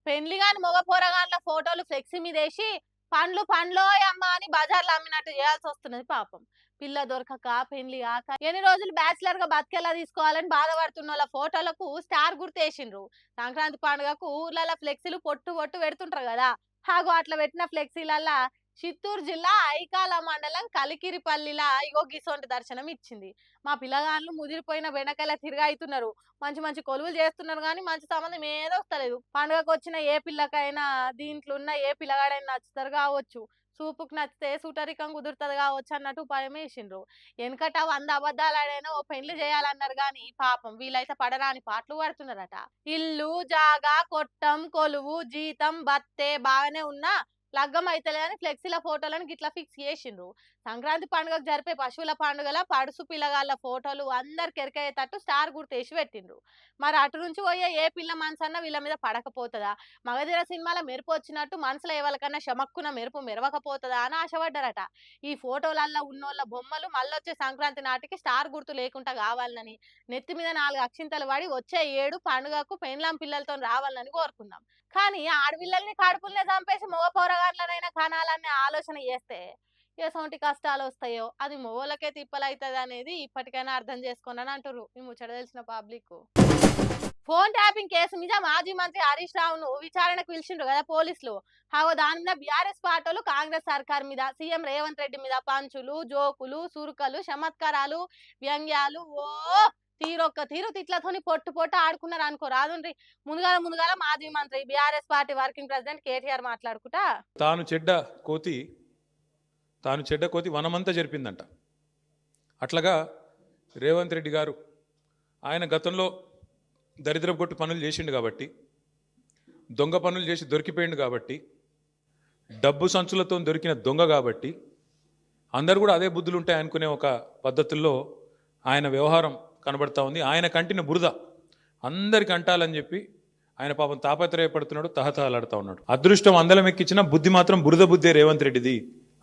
పెండ్లి గాని మగ పోరగాన్ల ఫోటోలు ఫ్లెక్సీ మీద వేసి పండ్లు పండ్లో అమ్మ అని బజార్లో అమ్మినట్టు చేయాల్సి వస్తున్నది పాపం. పిల్ల దొరకక పెండ్లి కాక ఎన్ని రోజులు బ్యాచిలర్ గా బతికేలా తీసుకోవాలని బాధపడుతున్న వాళ్ళ ఫోటోలకు స్టార్ గుర్తేసిండ్రు. సంక్రాంతి పండుగకు ఊర్లలో ఫ్లెక్సీలు పొట్టు పొట్టు పెడుతుంటారు కదా, హాగో అట్లా పెట్టిన ఫ్లెక్సీలల్లా చిత్తూరు జిల్లా ఐకాల మండలం కలికిరిపల్లిలా ఇగో గిసొంటి దర్శనం ఇచ్చింది. మా పిల్లగాళ్ళు ముదిరిపోయిన బెండకాయల తిరగాయితున్నారు, మంచి మంచి కొలువులు చేస్తున్నారు, కానీ మంచి సంబంధం ఏదో వస్తలేదు. పండుగకు వచ్చిన ఏ పిల్లకైనా దీంట్లో ఉన్న ఏ పిల్లగాడైనా నచ్చుతారు కావచ్చు, చూపుకు నచ్చితే సూటరికం కుదురుతుంది కావచ్చు అన్నట్టు ఉపాయం వేసిండ్రు. వెనకట 100 అబద్ధాలు ఆడైనా ఓ పెళ్లి చేయాలన్నారు, కానీ పాపం వీళ్ళైతే పడరాని పాటలు పడుతున్నారట. ఇల్లు జాగా కొట్టం కొలువు జీతం బత్తే బాగానే ఉన్నా లగ్గం అయితలేదని ఫ్లెక్సీల ఫోటోలను గిట్లా ఫిక్స్ చేసిండ్రు. సంక్రాంతి పండుగకు జరిపే పశువుల పండుగల పడుసు పిల్లగాళ్ళ ఫోటోలు అందరికి ఎరకయ్యేటట్టు స్టార్ గుర్తేసి పెట్టిండ్రు. మరి అటు నుంచి పోయే ఏ పిల్ల మనసన్న వీళ్ళ మీద పడకపోతుందా, మగధీర సినిమాలో మెరుపు వచ్చినట్టు మనసులో ఎవరికన్నా శమక్కున మెరుపు మెరవకపోతుందా అని ఆశపడ్డారట. ఈ ఫోటోలల్లో ఉన్నోళ్ళ బొమ్మలు మళ్ళొచ్చే సంక్రాంతి నాటికి స్టార్ గుర్తు లేకుండా కావాలని, నెత్తి మీద 4 అక్షింతలు పడి వచ్చే ఏడు పండుగకు పెండ్లాం పిల్లలతో రావాలని కోరుకుందాం. కానీ ఆడపిల్లల్ని కడుపులనే చంపేసి మగ పౌరగాన్లనైనా కనాలనే ఆలోచన చేస్తే ఎసొంటి కష్టాలు వస్తాయో అది మొగోళ్ళకే తిప్పలవుతుంది అనేది ఇప్పటికైనా అర్థం చేసుకోనని అంటారు ఈ ముచ్చట తెలిసిన పబ్లిక్. ఫోన్ ట్యాపింగ్ కేసు మీద మాజీ మంత్రి హరీష్ రావును విచారణకు పిలిచిండ్రు కదా పోలీసులు. దాని మీద బీఆర్ఎస్ పార్టీలు కాంగ్రెస్ సర్కార్ మీద, సీఎం రేవంత్ రెడ్డి మీద పంచులు జోకులు సురుకలు చమత్కారాలు వ్యంగ్యాలు ఓ తీరొక్క తీరు తిట్లతోని పొట్టు పొట్టు ఆడుకున్నారు అనుకో రాదుండ్రి. ముందుగాల మాజీ మంత్రి BRS party working president KTR మాట్లాడుకుంటా తాను చెడ్డ కోతి వనమంతా జరిపిందంట. అట్లాగా రేవంత్ రెడ్డి గారు ఆయన గతంలో దరిద్రపు కొట్టు పనులు చేసిండు కాబట్టి, దొంగ పనులు చేసి దొరికిపోయిండు కాబట్టి, డబ్బు సంచులతో దొరికిన దొంగ కాబట్టి అందరూ కూడా అదే బుద్ధులు ఉంటాయి అనుకునే ఒక పద్ధతుల్లో ఆయన వ్యవహారం కనబడతా ఉంది. ఆయన కంటిన బురద అందరికి అంటాలని చెప్పి ఆయన పాపం తాపత్రయపడుతున్నాడు, తహతహలాడుతూ ఉన్నాడు. అదృష్టం అందలం ఎక్కించిన బుద్ధి మాత్రం బురద బుద్ధే రేవంత్ రెడ్డిది.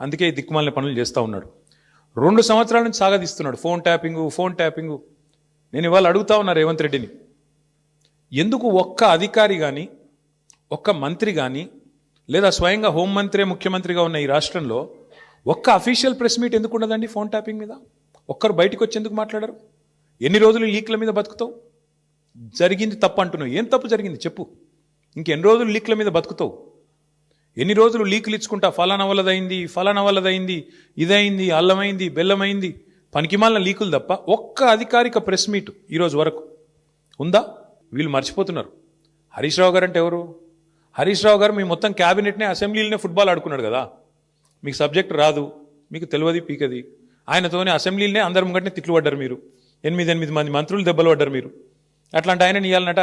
అందుకే ఈ దిక్కుమాలిన పనులు చేస్తూ ఉన్నాడు. 2 సంవత్సరాల నుంచి సాగదీస్తున్నాడు ఫోన్ ట్యాపింగు. నేను ఇవాళ అడుగుతా ఉన్నా రేవంత్ రెడ్డిని, ఎందుకు ఒక్క అధికారి కానీ ఒక్క మంత్రి కానీ లేదా స్వయంగా హోంమంత్రి ముఖ్యమంత్రిగా ఉన్న ఈ రాష్ట్రంలో ఒక్క అఫీషియల్ ప్రెస్ మీట్ ఎందుకు ఉండదండి ఫోన్ ట్యాపింగ్ మీద? ఒక్కరు బయటకు వచ్చి ఎందుకు మాట్లాడరు? ఎన్ని రోజులు లీక్ల మీద బతుకుతావు? జరిగింది తప్పు అంటున్నావు, ఏం తప్పు జరిగింది చెప్పు. ఇంకెన్ని రోజులు లీక్ల మీద బతుకుతావు? ఎన్ని రోజులు లీకులు ఇచ్చుకుంటా ఫలానా వల్లదైంది, ఇదైంది, అల్లమైంది, బెల్లమైంది, పనికిమాలిన లీకులు తప్ప ఒక్క అధికారిక ప్రెస్ మీట్ ఈరోజు వరకు ఉందా? వీళ్ళు మర్చిపోతున్నారు. హరీష్ రావు గారు అంటే ఎవరు? హరీష్ రావు గారు మీ మొత్తం క్యాబినెట్నే అసెంబ్లీలోనే ఫుట్బాల్ ఆడుకున్నాడు కదా. మీకు సబ్జెక్ట్ రాదు, మీకు తెలియదు పీకది. ఆయనతోనే అసెంబ్లీలోనే అందరి ముంగట్నే తిట్లు పడ్డారు మీరు. 8 మంది మంత్రులు దెబ్బలు పడ్డారు మీరు. అట్లాంటి ఆయన ఇయ్యాలన్నట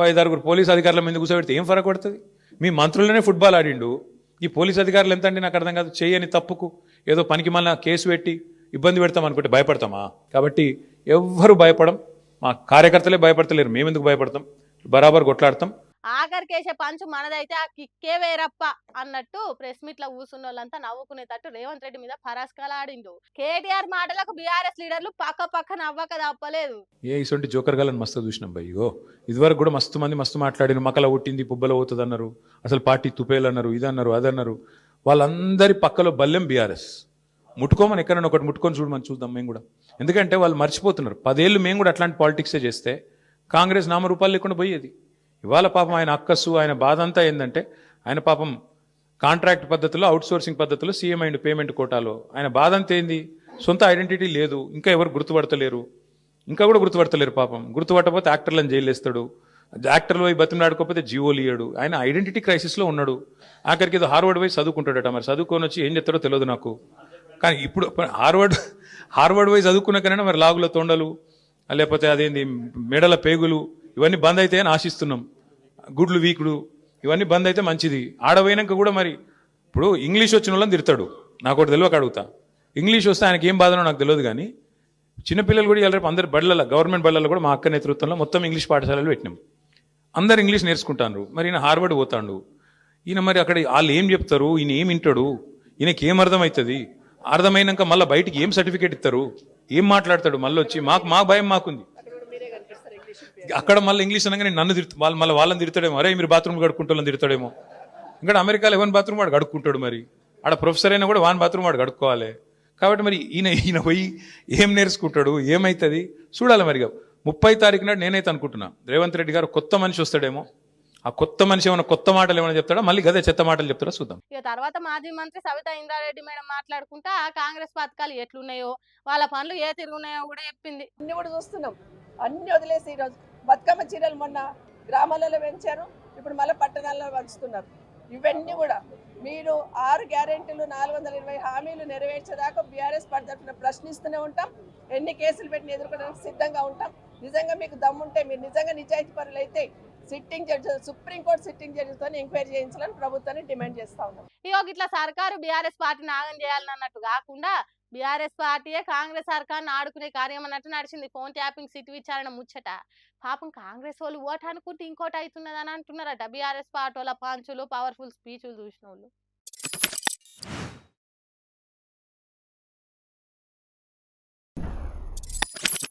5-6 పోలీసు అధికారుల మీద కూర్చోబెడితే ఏం ఫరక పడుతుంది? మీ మంత్రులనే ఫుట్బాల్ ఆడిండు, ఈ పోలీసు అధికారులు ఎంత అండి నాకు అర్థం కాదు. చేయని తప్పుకు ఏదో పనికి మళ్ళీ కేసు పెట్టి ఇబ్బంది పెడతాం అనుకుంటే భయపడతామా? కాబట్టి ఎవ్వరు భయపడం, మా కార్యకర్తలే భయపడతలేరు, మేమెందుకు భయపడతాం? బరాబర్ కొట్లాడతాం. ఆఖరికేసే పంచు మనదైతే ఆ కిక్కే వేరప్ప అన్నట్టు ప్రెస్ మీట్ లో కూర్చున్న వాళ్ళంతా నవ్వుకునేటట్టు రేవంత్ రెడ్డి మీద పరాస్కాలు ఆడిండు. కేటీఆర్ మాటలకు బీఆర్ఎస్ లీడర్లు పక్క నవ్వక తప్పలేదు. ఇటువంటి జోకర్ గాలని మస్తు చూసినాం భయ్యో. ఇదివరకు కూడా మస్తు మాట్లాడిన, మకల ఒట్టింది పుబ్బల పోతుంది అన్నారు, అసలు పార్టీ తుపేలు అన్నారు, ఇదన్నారు అదన్నారు. వాళ్ళందరి పక్కలో బల్లెం బీఆర్ఎస్. ముట్టుకోమని ఎక్కడైనా ఒకటి ముట్టుకొని చూడమని చూద్దాం మేము కూడా. ఎందుకంటే వాళ్ళు మర్చిపోతున్నారు 10 ఏళ్ళు మేము కూడా అట్లాంటి పాలిటిక్సే చేస్తే కాంగ్రెస్ నామరూపాలు లేకుండా పోయేది. ఇవాళ పాపం ఆయన అక్కస్సు, ఆయన బాధ అంతా ఏంటంటే ఆయన పాపం కాంట్రాక్ట్ పద్ధతిలో, అవుట్సోర్సింగ్ పద్ధతిలో సీఎం అయిండు పేమెంట్ కోటాలో. ఆయన బాధ అంతా ఏంది? సొంత ఐడెంటిటీ లేదు, ఇంకా ఎవరు గుర్తుపడతలేరు పాపం. గుర్తుపట్టకపోతే యాక్టర్లను జైలు వేస్తాడు, యాక్టర్లు పోయి బతిమలాడుకోకపోతే జీవోలు ఇయ్యాడు. ఆయన ఐడెంటిటీ క్రైసిస్లో ఉన్నాడు. ఆఖరికి ఏదో హార్వర్డ్ పోయి చదువుకుంటాడట. మరి చదువుకొని వచ్చి ఏం చెప్తారో తెలియదు నాకు. కానీ ఇప్పుడు హార్వర్డ్ పోయి చదువుకున్న కన్నా మరి లాగుల తొండలు, లేకపోతే అదేంది మెడల పేగులు, ఇవన్నీ బంద్ అయితే అని ఆశిస్తున్నాం. గుడ్లు వీకుడు ఇవన్నీ బంద్ అయితే మంచిది. ఆడపోయినాక కూడా మరి ఇప్పుడు ఇంగ్లీష్ వచ్చిన వాళ్ళని తిడతాడు, నాకు ఒకటి తెలియక అడుగుతా. ఇంగ్లీష్ వస్తే ఆయనకి ఏం బాధనో నాకు తెలియదు. కానీ చిన్నపిల్లలు కూడా రేపు అందరు బళ్ళల్లో, గవర్నమెంట్ బళ్ళల్లో కూడా మా అక్క నేతృత్వంలో మొత్తం ఇంగ్లీష్ పాఠశాలలు పెట్టినాం. అందరు ఇంగ్లీష్ నేర్చుకుంటాను. మరి ఈయన హార్వర్డ్ పోతాడు. ఈయన మరి అక్కడ వాళ్ళు ఏం చెప్తారు, ఈయన ఏం వింటాడు, ఈయనకి ఏం అర్థమవుతుంది? అర్థమైనాక మళ్ళీ బయటికి ఏం సర్టిఫికేట్ ఇస్తారు, ఏం మాట్లాడతాడు? మళ్ళీ వచ్చి మా భయం మాకుంది. అక్కడ మళ్ళీ ఇంగ్లీష్ అనగానే నన్ను వాళ్ళు మళ్ళీ వాళ్ళని తిడతాడేమో, అరే మీరు బాత్రూమ్ కడుక్కుంటూ తిడతాడేమో. ఇంకా అమెరికాలో ఎవరి బాత్రూమ్ వాడు కడుక్కుంటాడు, మరి ఆడ ప్రొఫెసర్ అయినా కూడా వాన్ బాత్రూమ్ వాడు కడుక్కోవాలి. కాబట్టి మరి ఈయన పోయి ఏం నేర్చుకుంటాడు, ఏమవుతుంది చూడాలి. మరి 30 తారీఖు నాడు నేనైతే అనుకుంటున్నా రేవంత్ రెడ్డి గారు కొత్త మనిషి వస్తాడేమో. ఆ కొత్త మనిషి ఏమైనా కొత్త మాటలు ఏమైనా చెప్తాడా, మళ్ళీ గదే చెత్త మాటలు చెప్తాడా చూద్దాం. ఇక తర్వాత మాజీ మంత్రి సవితా ఇంద్రారెడ్డి మేడం మాట్లాడుకుంటా కాంగ్రెస్ పథకాలు ఎట్లున్నాయో వాళ్ళ పనులు ఏ తిరుగున్నాయో కూడా చెప్పింది. అన్ని కూడా చూస్తున్నాం, అన్ని వదిలేసి ఈరోజు బతుకమ్మ చీరలు మొన్న గ్రామాలలో పెంచారు, ఇప్పుడు మళ్ళీ పట్టణాల్లో పంచుతున్నారు. ఇవన్నీ కూడా మీరు 6 గ్యారెంటీలు 420 హామీలు నెరవేర్చేదాకా బీఆర్ఎస్ తరఫున ప్రశ్నిస్తూనే ఉంటాం. ఎన్ని కేసులు పెట్టిన ఎదుర్కోవడానికి సిద్ధంగా ఉంటాం. నిజంగా మీకు దమ్ముంటే, మీరు నిజంగా నిజాయితీ పరులు అయితే సిట్టింగ్ జడ్జి, సుప్రీంకోర్టు సిట్టింగ్ జడ్జితో ఎంక్వైరీ చేయించాలని ప్రభుత్వాన్ని డిమాండ్ చేస్తా ఉన్నాం. ఇక ఇట్లా సర్కారు బీఆర్ఎస్ పార్టీని ఆగం చేయాలని అన్నట్టు కాకుండా బీఆర్ఎస్ పార్టీయే కాంగ్రెస్ సర్కార్ని ఆడుకునే కార్యం అన్నట్టు నడిచింది ఫోన్ ట్యాపింగ్ సిట్ విచారణ ముచ్చట. పాపం కాంగ్రెస్ వాళ్ళు ఓటు అనుకుంటే ఇంకోటి అవుతున్నదని అంటున్నారట బీఆర్ఎస్ పార్టీ వాళ్ళ పంచులు పవర్ఫుల్ స్పీచ్లు చూసిన వాళ్ళు.